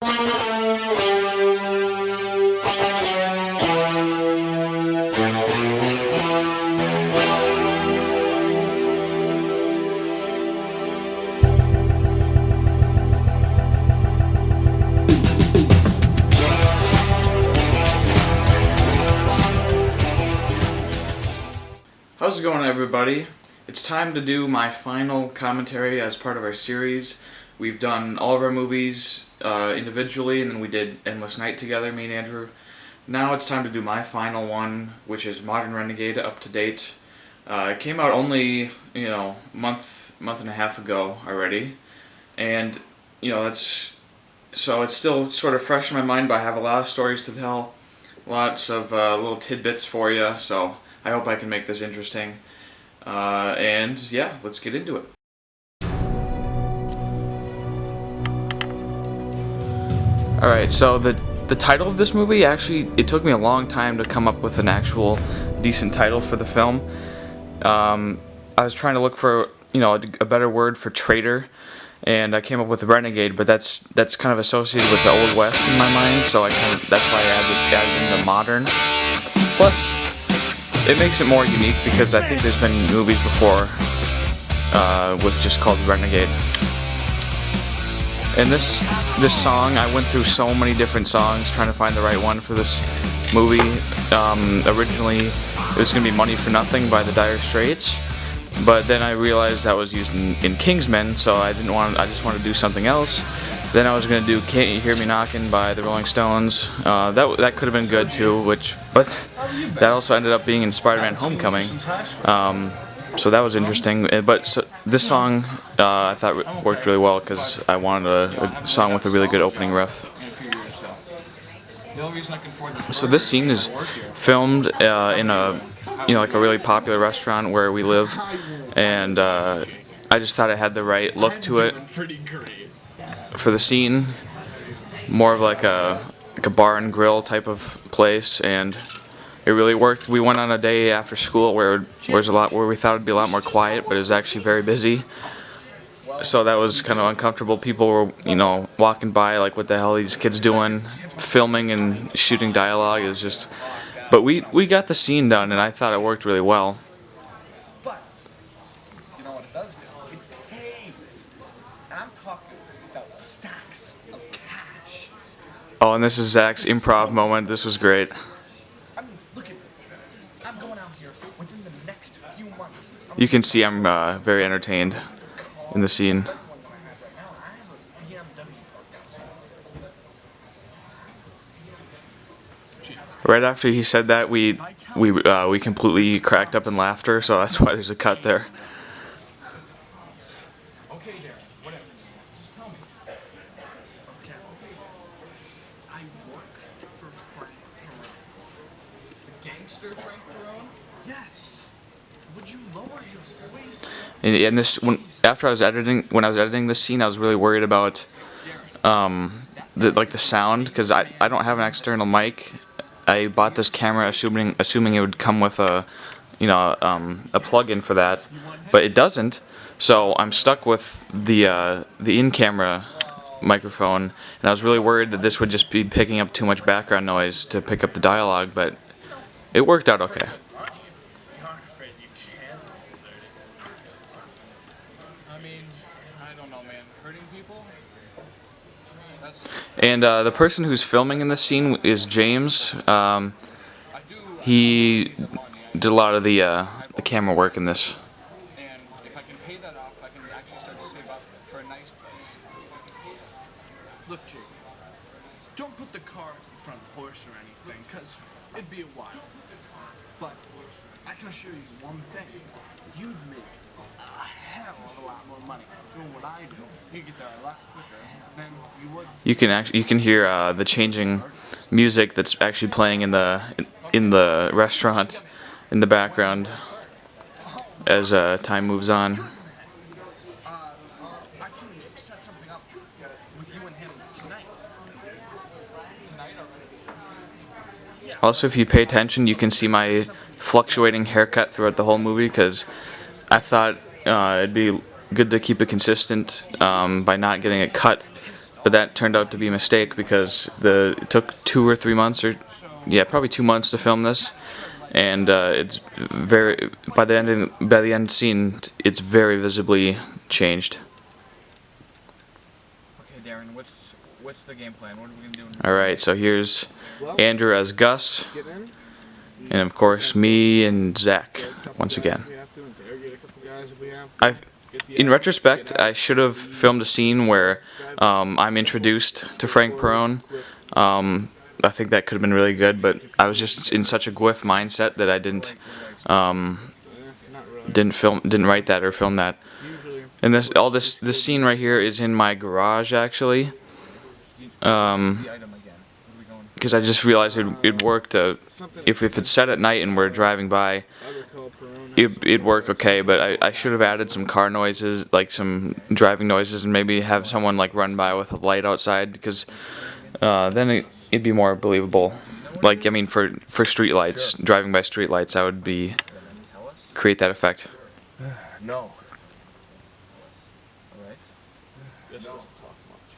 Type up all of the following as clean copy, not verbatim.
How's it going, everybody? It's time to do my final commentary as part of our series. We've done all of our movies individually, and then we did Endless Night together, me and Andrew. Now it's time to do my final one, which is Modern Renegade, up to date. It came out only, month and a half ago already, and so it's still sort of fresh in my mind, but I have a lot of stories to tell, lots of little tidbits for you, so I hope I can make this interesting. And yeah, let's get into it. Alright, so the title of this movie, actually, it took me a long time to come up with an actual decent title for the film. I was trying to look for, a better word for traitor, and I came up with Renegade, but that's kind of associated with the Old West in my mind, so that's why I added in the modern. Plus, it makes it more unique because I think there's been movies before with just called Renegade. And this song, I went through so many different songs trying to find the right one for this movie. Originally, it was going to be Money for Nothing by the Dire Straits, but then I realized that was used in Kingsman, so I just wanted to do something else. Then I was going to do Can't You Hear Me Knocking by the Rolling Stones. That could have been good too, but that also ended up being in Spider-Man Homecoming. So that was interesting. But this song I thought worked really well because I wanted a song with a really good opening riff. So this scene is filmed in a like a really popular restaurant where we live, and I just thought it had the right look to it for the scene, more of like a bar and grill type of place, and it really worked. We went on a day after school where we thought it'd be a lot more quiet, but it was actually very busy. So that was kind of uncomfortable. People were, walking by like, what the hell are these kids doing, filming and shooting dialogue. It was just, but we got the scene done, and I thought it worked really well. But you know what it does do? It pays. And I'm talking about stacks of cash. Oh, and this is Zach's improv moment. This was great. I mean, look at this. I'm going out here within the next few months. You can see I'm very entertained in the scene. Right after he said that, we completely cracked up in laughter, so that's why there's a cut there. Okay, Darren, whatever. Just tell me. Okay. I work for Frank Perone. The gangster Frank Perone? Yes. Would you lower your voice? And after when I was editing this scene, I was really worried about the sound, because I don't have an external mic. I bought this camera assuming it would come with a plug-in for that, but it doesn't. So I'm stuck with the in-camera microphone, and I was really worried that this would just be picking up too much background noise to pick up the dialogue, but it worked out okay. And the person who's filming in this scene is James. He did a lot of the camera work in this. And if I can pay that off, I can actually start to save up for a nice place. Look, Jake, don't put the cart in front of the horse or anything, because it'd be a while. But I can assure you one thing. You'd make a hell of a lot more money doing what I do. You get there a lot quicker than you would. You can hear the changing music that's actually playing in the restaurant in the background as time moves on. I can set something up with you and him tonight. Tonight already? Also, if you pay attention, you can see my fluctuating haircut throughout the whole movie, because I thought it'd be good to keep it consistent by not getting it cut but that turned out to be a mistake because it took 2 or 3 months, or yeah, probably 2 months to film this, and it's by the end scene, it's very visibly changed. Okay, Darren, what's the game plan? What are we gonna do? All right, so here's Andrew as Gus, and of course me and Zach once again. In retrospect, I should have filmed a scene where I'm introduced to Frank Perone. I think that could have been really good, but I was just in such a Gwyff mindset that I didn't write that or film that. And this scene right here is in my garage actually, because I just realized it'd work to if it's set at night and we're driving by. It'd work okay, but I should have added some car noises, like some driving noises, and maybe have someone like run by with a light outside, because then it'd be more believable. Like, I mean, for street lights, driving by street lights, I would create that effect. No. All right. This doesn't talk much.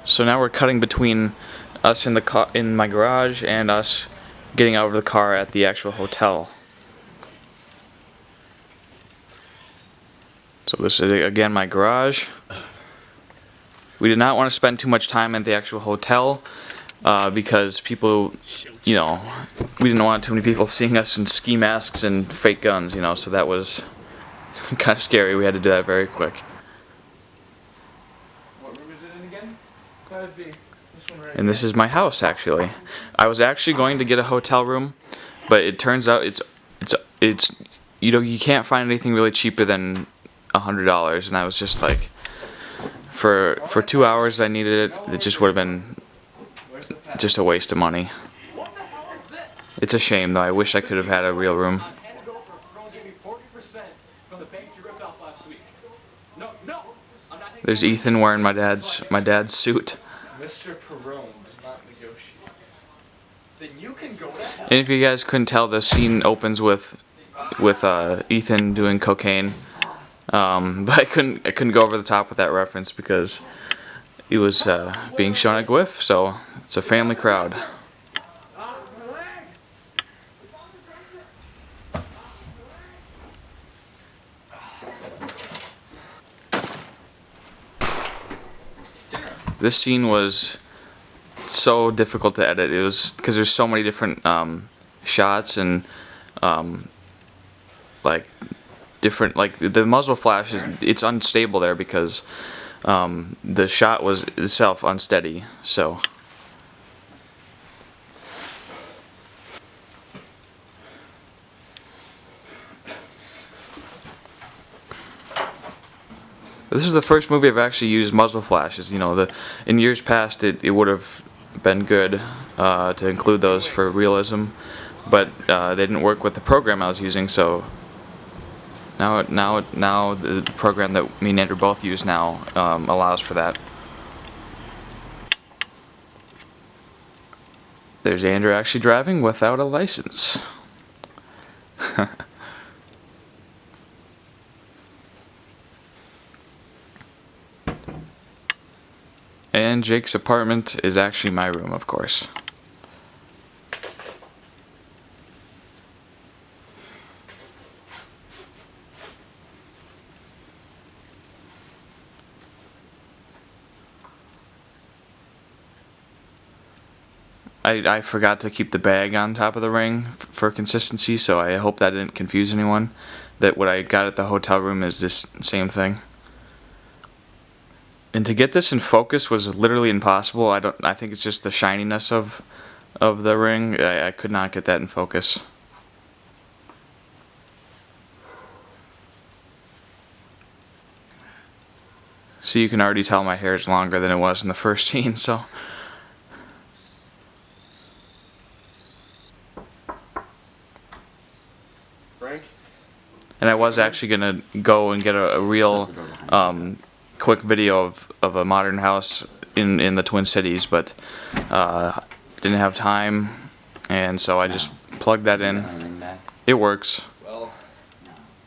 So now we're cutting between us in my garage and us getting out of the car at the actual hotel. So this is again my garage. We did not want to spend too much time at the actual hotel because people, we didn't want too many people seeing us in ski masks and fake guns, so that was kind of scary. We had to do that very quick. What room is it in again? 5B. And this is my house, actually. I was actually going to get a hotel room, but it turns out it's you can't find anything really cheaper than $100, and I was just like, for 2 hours I needed it. It just would have been just a waste of money. It's a shame though. I wish I could have had a real room. There's Ethan wearing my dad's suit. Mr. Perone does not negotiate. Then you can go to hell. And if you guys couldn't tell, the scene opens with Ethan doing cocaine. But I couldn't go over the top with that reference because it was being shown at Gwyff, so it's a family crowd. This scene was so difficult to edit. It was because there's so many different shots and different, the muzzle flash it's unstable there because the shot was itself unsteady. So this is the first movie I've actually used muzzle flashes. In years past it would have been good to include those for realism, but they didn't work with the program I was using. So now the program that me and Andrew both use now allows for that. There's Andrew actually driving without a license. And Jake's apartment is actually my room, of course. I forgot to keep the bag on top of the ring for consistency, so I hope that didn't confuse anyone, that what I got at the hotel room is this same thing. And to get this in focus was literally impossible. I think it's just the shininess of the ring. I could not get that in focus. So you can already tell my hair is longer than it was in the first scene, so. Frank? And I was actually gonna go and get a real quick video of a modern house in the Twin Cities, but didn't have time, and so I just plugged that in. It works.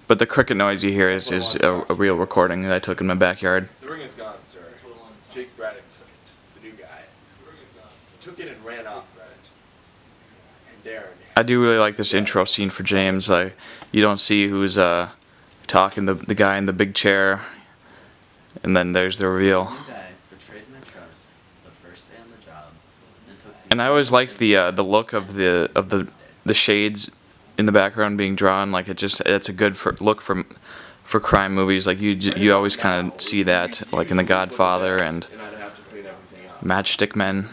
But the cricket noise you hear is a real recording that I took in my backyard. The ring is gone, sir. Jake Braddock took it. The new guy. Took it and ran off. And Darren. I do really like this intro scene for James. You don't see who's talking, the guy in the big chair, and then there's the reveal. And I always liked the look of the shades in the background being drawn. Like it's a good look for crime movies. Like you always kind of see that, like in The Godfather and Matchstick Men.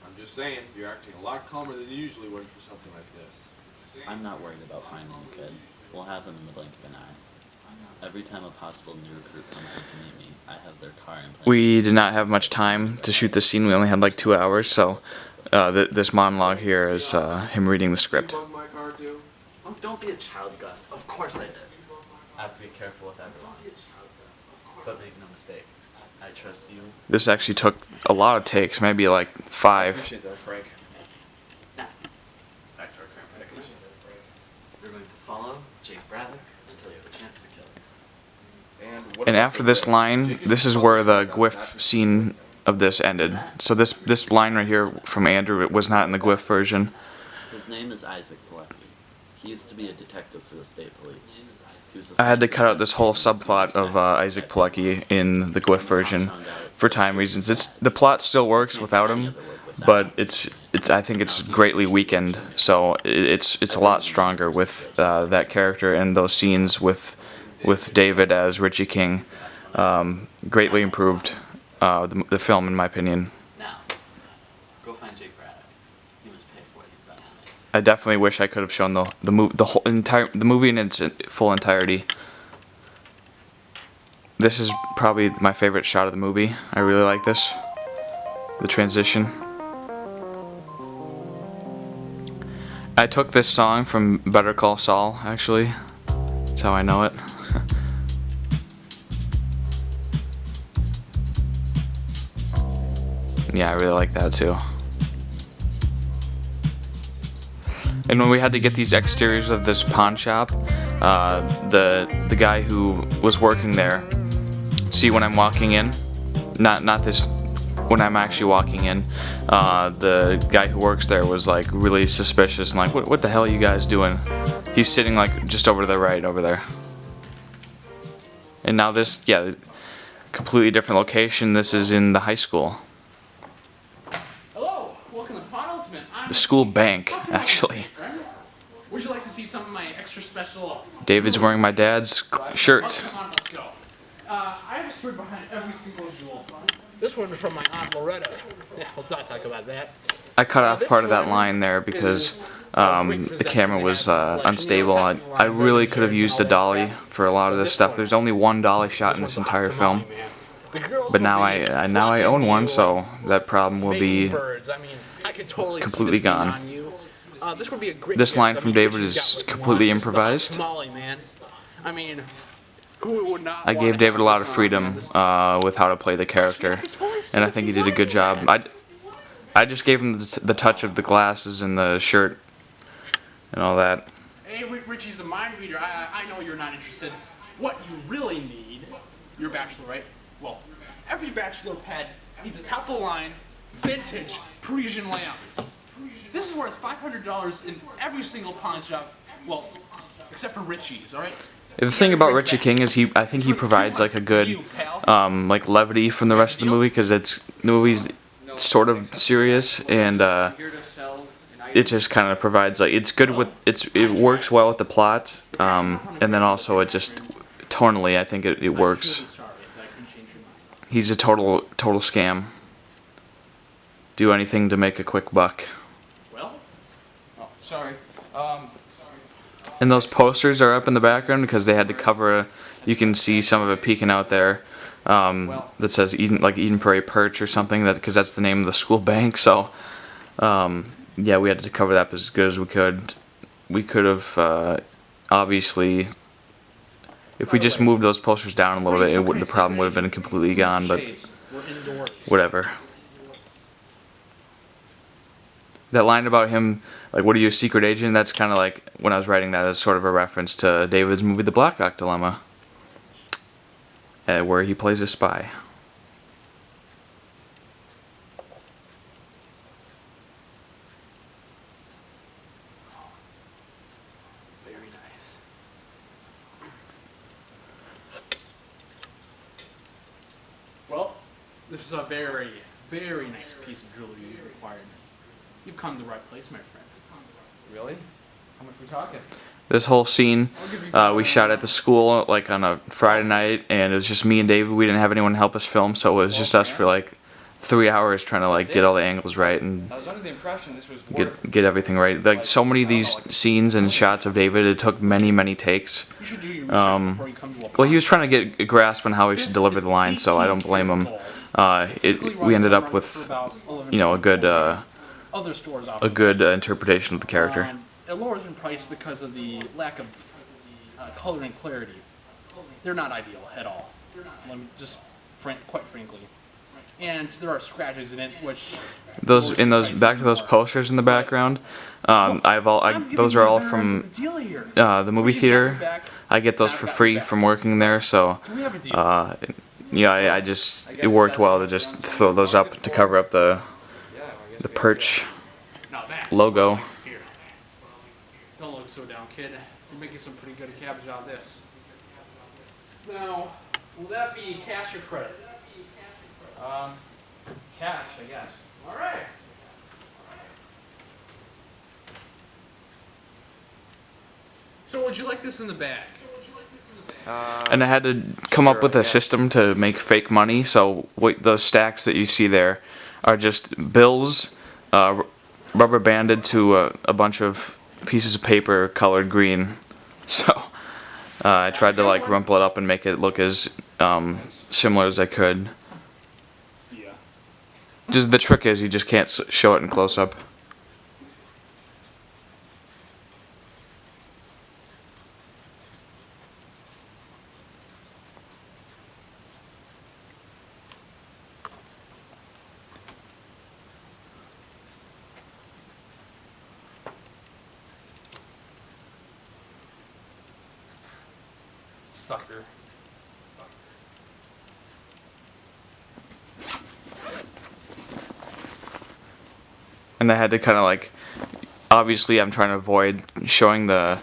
I'm just saying, you're acting a lot calmer than you usually would for something like this. I'm not worried about finding the kid. We'll have him in the blink of an eye. Every time a possible new recruit comes in to meet me, I have their car in place. We did not have much time to shoot this scene. We only had like 2 hours, so this monologue here is him reading the script. You bug my car too? Oh, don't be a child, Gus. Of course I did. I have to be careful with everyone. But make no mistake, I trust you. This actually took a lot of takes, maybe like 5. Appreciate that, Frank. Now, back to our current predicament. You're going to follow Jake Braddock until you have a chance to kill him. And after this line, this is where the GWIF scene of this ended. So this line right here from Andrew, it was not in the GWIF version. His name is Isaac Pilecki. He used to be a detective for the state police. I had to cut out this whole subplot of Isaac Pilecki in the GWIF version for time reasons. The plot still works without him, but I think it's greatly weakened. So it's a lot stronger with that character and those scenes with David as Richie King. Greatly improved the film, in my opinion. Now, go find Jake Braddock. He must pay for what he's done to me. I definitely wish I could have shown the movie in its full entirety. This is probably my favorite shot of the movie. I really like this. The transition. I took this song from Better Call Saul, actually. That's how I know it. Yeah, I really like that too. And when we had to get these exteriors of this pawn shop, the guy who was working there, see when I'm walking in, not this, when I'm actually walking in, the guy who works there was like really suspicious and like, what the hell are you guys doing? He's sitting like just over to the right over there. And now this, yeah, completely different location. This is in the high school. Hello, welcome to Pod Ultimate. The school bank, actually. Would you like to see some of my extra special? David's wearing my dad's shirt. Come on, let's go. I have a story behind every single jewel. This one is from my aunt Loretta. Yeah, let's not talk about that. I cut off part of that line there because the camera was unstable. I really could have used a dolly for a lot of this stuff. There's only one dolly shot in this entire film, but now I own one, so that problem will be completely gone. This line from David is completely improvised. I gave David a lot of freedom with how to play the character, and I think he did a good job. I just gave him the touch of the glasses and the shirt and all that. Hey, Richie's a mind reader. I know you're not interested. What you really need, you're a bachelor, right? Well, every bachelor pad needs a top-of-the-line, vintage, Parisian layout. This is worth $500 in every single pawn shop, well, except for Richie's, alright? The thing about Richie King is I think he provides like a good like levity from the rest of the movie, because the movie's sort of serious, and it just kind of provides like it works well with the plot, and then also it just tonally I think it works. He's a total scam. Do anything to make a quick buck. Well, oh, sorry. And those posters are up in the background because they had to cover you can see some of it peeking out there. That says Eden Prairie Perch or something, because that's the name of the school bank. So yeah, we had to cover that as good as we could. We could have obviously, if we just moved those posters down a little bit, the problem would have been completely gone. But whatever. That line about him, like, what are you, a secret agent? That's kind of like, when I was writing that, as sort of a reference to David's movie, The Black Hawk Dilemma, where he plays a spy. Very nice. Well, this is a very, very nice piece of jewelry you required. You've come to the right place, my friend. Really? How much we talking? This whole scene, we shot at the school, like, on a Friday night, and it was just me and David. We didn't have anyone help us film, so it was just us for, like, 3 hours trying to, like, get all the angles right and I was under the impression this was worth get everything right. Like, so many of these scenes and shots of David, it took many, many takes. You should do your research before you come to a Well, he was trying to get a grasp on how he should deliver the line, so I don't blame him. We ended up with, you know, a good other stores interpretation of the character. It lowers in price because of the lack of color and clarity. They're not ideal at all. Just quite frankly. And there are scratches in it, which back to those posters in the background. Those are all from the movie theater. I get those for free from working there, so yeah, it worked well to just throw those up to cover up the Perch logo. Don't look so down, kid. You're making some pretty good cabbage out of this. Now, will that be cash or credit? cash, I guess. All right. So would you like this in the bag? And I had to come up with a system to make fake money, so those stacks that you see there are just bills rubber banded to a bunch of pieces of paper colored green. So I tried to like rumple it up and make it look as similar as I could. Just the trick is you just can't show it in close up. Sucker. And I had to kind of like, obviously I'm trying to avoid showing the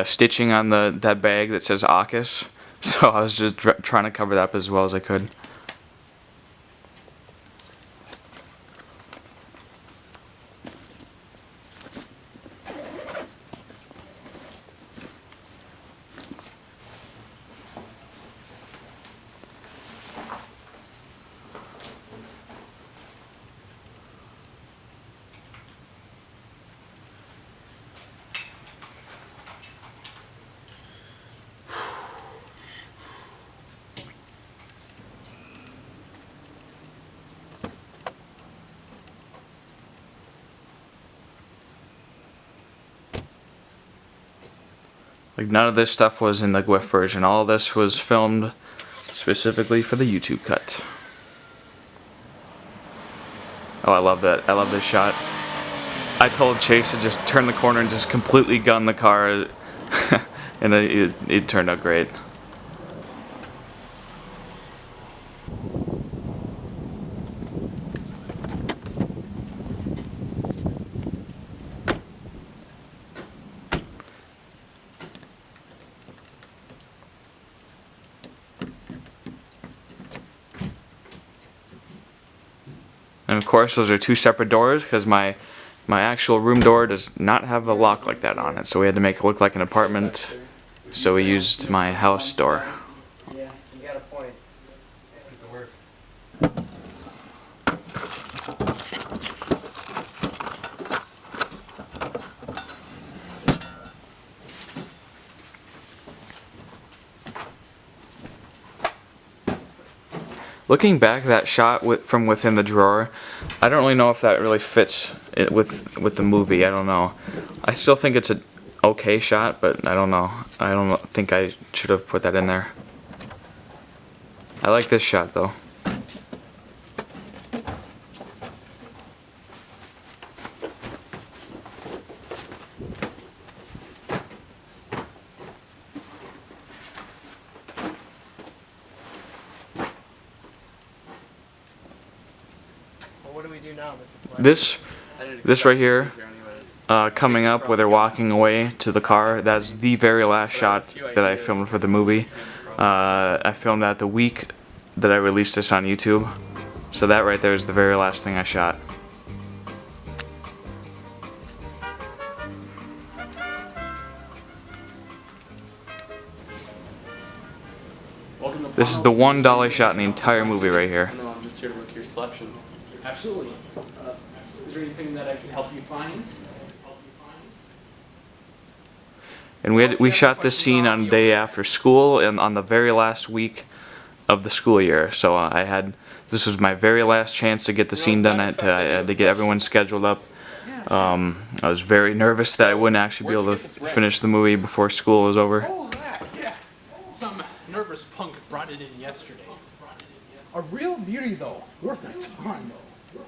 stitching on that bag that says AUKUS, so I was just trying to cover that up as well as I could. Like none of this stuff was in the GWIF version. All of this was filmed specifically for the YouTube cut. Oh, I love that. I love this shot. I told Chase to just turn the corner and just completely gun the car, and it turned out great. And of course those are two separate doors because my actual room door does not have a lock like that on it, so we had to make it look like an apartment, so we used my house door. Yeah, you got a point. Let's get to work. Looking back, that shot from within the drawer, I don't really know if that really fits with the movie. I don't know. I still think it's an okay shot, but I don't know. I don't think I should have put that in there. I like this shot though. This right here, coming up where they're walking away to the car, that's the very last shot that I filmed for the movie. I filmed that the week that I released this on YouTube. So that right there is the very last thing I shot. This is the one dolly shot in the entire movie right here. No, I'm just here to look at your selection. Absolutely. Is there anything that I can help you find? And we shot this scene on the day after school and on the very last week of the school year. So this was my very last chance to get the scene done. I had to get everyone scheduled up. I was very nervous that I wouldn't actually be able to finish the movie before school was over. Oh, that, yeah. Some nervous punk brought it in yesterday. A real beauty, though. Worth its time.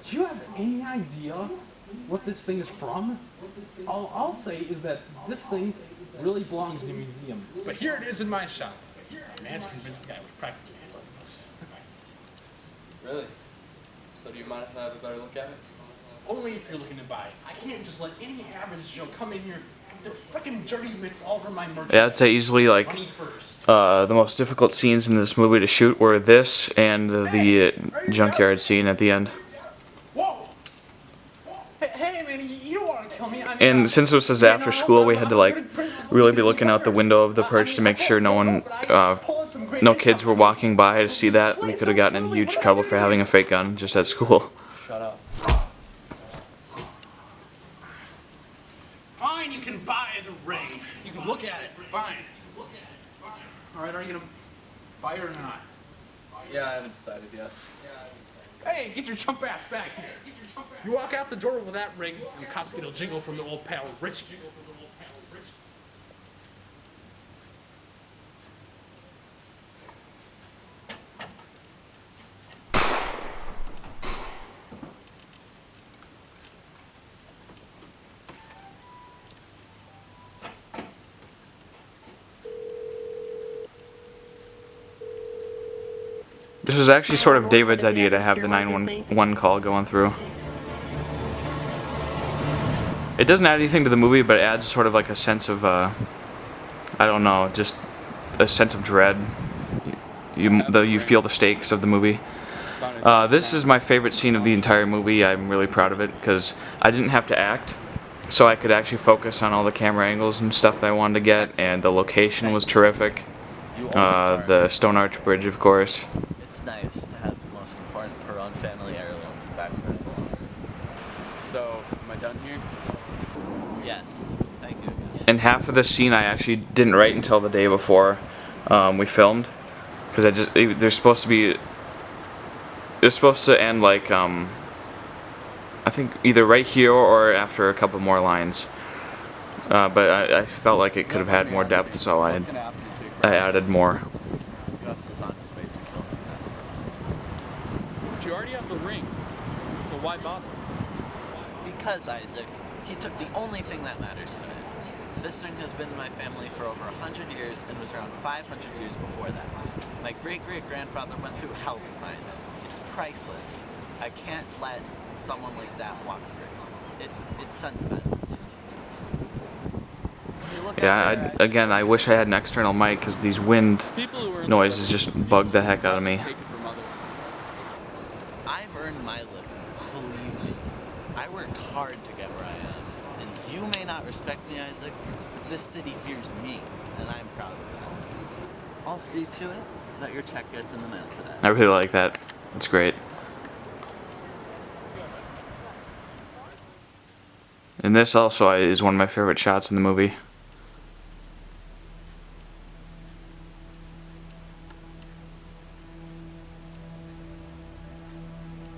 Do you have any idea what this thing is from? All I'll say is that this thing really belongs in a museum. But here it is in my shop. Man's convinced the guy was practically worthless. Really? So do you mind if I have a better look at it? Only if you're looking to buy. I can't just let any average Joe come in here with their freaking dirty mitts all over my merchandise. Yeah, I'd say easily like Money first. the most difficult scenes in this movie to shoot were this and the junkyard scene at the end. Whoa! Hey, man, you don't want to kill me. I mean, And since this was after school, we had to like really be looking out the window of the perch to make sure no kids were walking by to see that. We could have gotten in huge trouble for having a fake gun just at school. Shut up. Fine, you can buy the ring. You can look at it. Fine. All right, are you gonna buy it or not? Yeah, I haven't decided yet. Hey, get your chump ass back here. You walk out the door with that ring, and the cops get a jingle from the old pal Richie. This was actually sort of David's idea to have the 911 call going through. It doesn't add anything to the movie, but it adds sort of like a sense of, I don't know, just a sense of dread. You feel the stakes of the movie. This is my favorite scene of the entire movie. I'm really proud of it because I didn't have to act, so I could actually focus on all the camera angles and stuff that I wanted to get, and the location was terrific. The Stone Arch Bridge, of course. It's nice to have the most important Perron family heirloom back where it belongs. So, am I done here? Yes, thank you again. And half of the scene I actually didn't write until the day before we filmed, because they're supposed to be. It's supposed to end like I think either right here or after a couple more lines. But I felt like it could have had more depth, so I added more. Gus is on his way to kill him now. But you already have the ring, so why bother? Because, Isaac, he took the only thing that matters to it. This ring has been in my family for over 100 years and was around 500 years before that. My great-great-grandfather went through hell to find it. It's priceless. I can't let someone like that walk free. It's sentimental. Yeah, again, I wish I had an external mic because these wind noises just bug the heck out of me. Take it from others. I've earned my living, believe me. I worked hard to get where I am. And you may not respect me, Isaac, but this city fears me, and I'm proud of it. I'll see to it that your check gets in the mail today. I really like that. It's great. And this also is one of my favorite shots in the movie.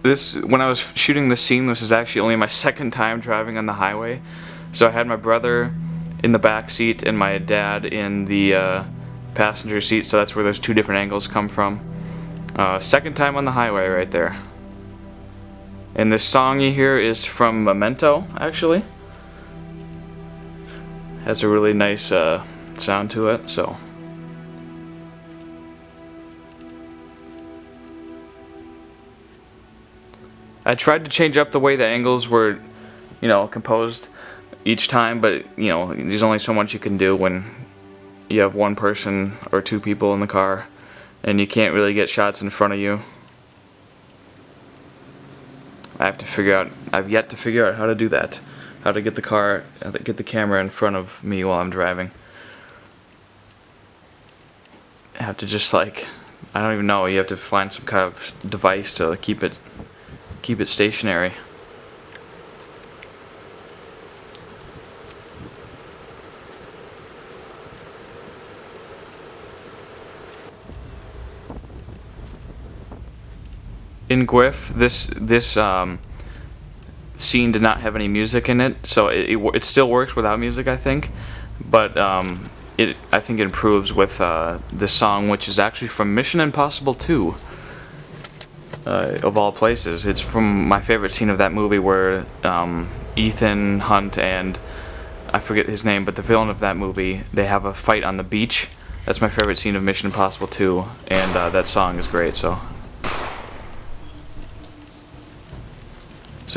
When I was shooting this scene, this is actually only my second time driving on the highway. So I had my brother in the back seat and my dad in the passenger seat, so that's where those two different angles come from. Second time on the highway right there. And this song you hear is from Memento, actually. Has a really nice sound to it, so. I tried to change up the way the angles were, you know, composed each time, but, you know, there's only so much you can do when you have one person or two people in the car and you can't really get shots in front of you. I've yet to figure out how to do that. How to get the camera in front of me while I'm driving. I have to just, like, I don't even know, you have to find some kind of device to keep it stationary. In Gwyff, this scene did not have any music in it, so it still works without music, I think, but I think it improves with this song, which is actually from Mission Impossible 2, of all places. It's from my favorite scene of that movie where Ethan Hunt and, I forget his name, but the villain of that movie, they have a fight on the beach. That's my favorite scene of Mission Impossible 2, and that song is great, so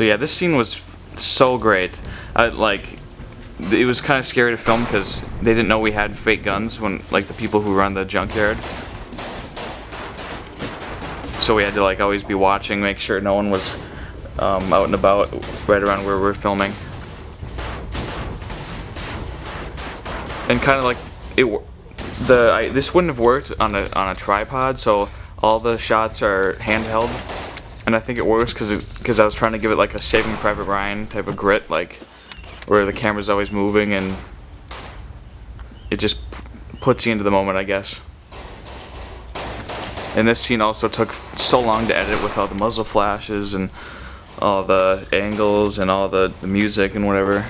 yeah, this scene was so great. It was kind of scary to film because they didn't know we had fake guns when, like, the people who run the junkyard. So we had to, like, always be watching, make sure no one was out and about right around where we're filming. And kind of like this wouldn't have worked on a tripod, so all the shots are handheld. And I think it works because I was trying to give it like a Saving Private Ryan type of grit, like where the camera's always moving and it just puts you into the moment, I guess. And this scene also took so long to edit with all the muzzle flashes and all the angles and all the music and whatever.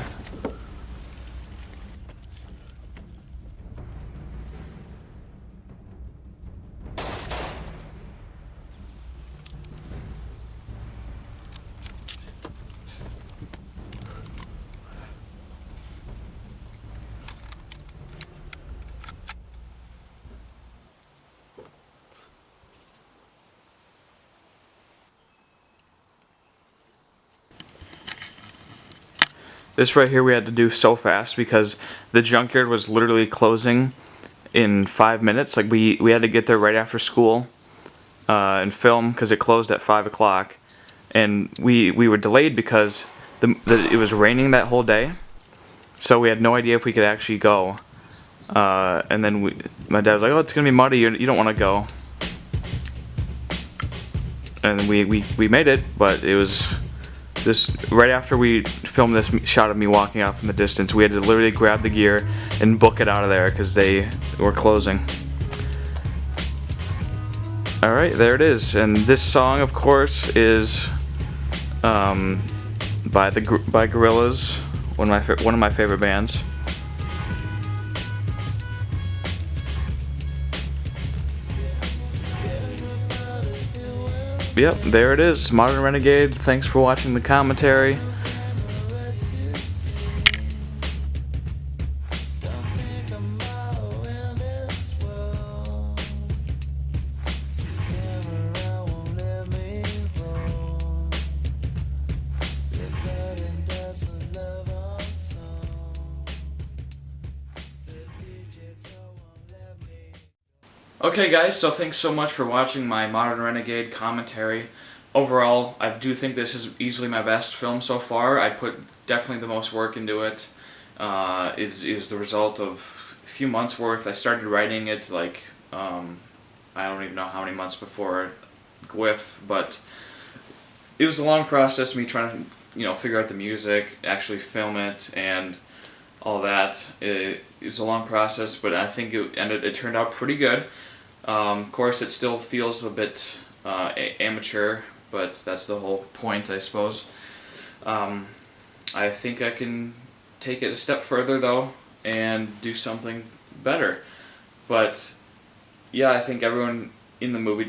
This right here we had to do so fast because the junkyard was literally closing in 5 minutes. Like we had to get there right after school and film because it closed at 5 o'clock. And we were delayed because it was raining that whole day. So we had no idea if we could actually go. And then my dad was like, "Oh, it's going to be muddy. You don't want to go." And we made it, but it was... right after we filmed this shot of me walking out from the distance, we had to literally grab the gear and book it out of there because they were closing. Alright, there it is. And this song, of course, is by Gorillaz, one of my favorite bands. Yep, there it is, Modern Renegade. Thanks for watching the commentary. Okay guys, so thanks so much for watching my Modern Renegade commentary. Overall, I do think this is easily my best film so far. I put definitely the most work into it. It is the result of a few months worth. I started writing it like, I don't even know how many months before Gwyff, but it was a long process, me trying to, figure out the music, actually film it, and all that. It was a long process, but I think it turned out pretty good. Of course, it still feels a bit amateur, but that's the whole point, I suppose. I think I can take it a step further, though, and do something better. But yeah, I think everyone in the movie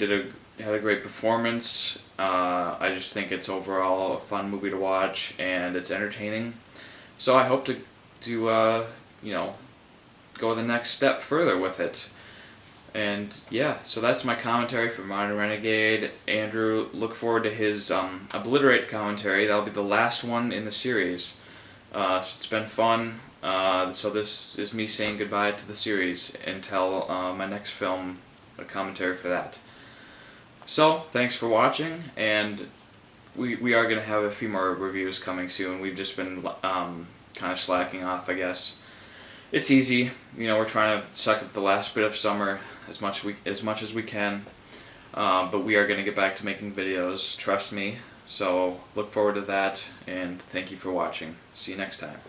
had a great performance. I just think it's overall a fun movie to watch, and it's entertaining. So I hope to go the next step further with it. And yeah, so that's my commentary for Modern Renegade. Andrew, look forward to his Obliterate commentary. That'll be the last one in the series. It's been fun. So this is me saying goodbye to the series until my next film, a commentary for that. So, thanks for watching, and we are going to have a few more reviews coming soon. We've just been kind of slacking off, I guess. It's easy, you know, we're trying to suck up the last bit of summer as much as we can, but we are going to get back to making videos, trust me. So look forward to that, and thank you for watching. See you next time.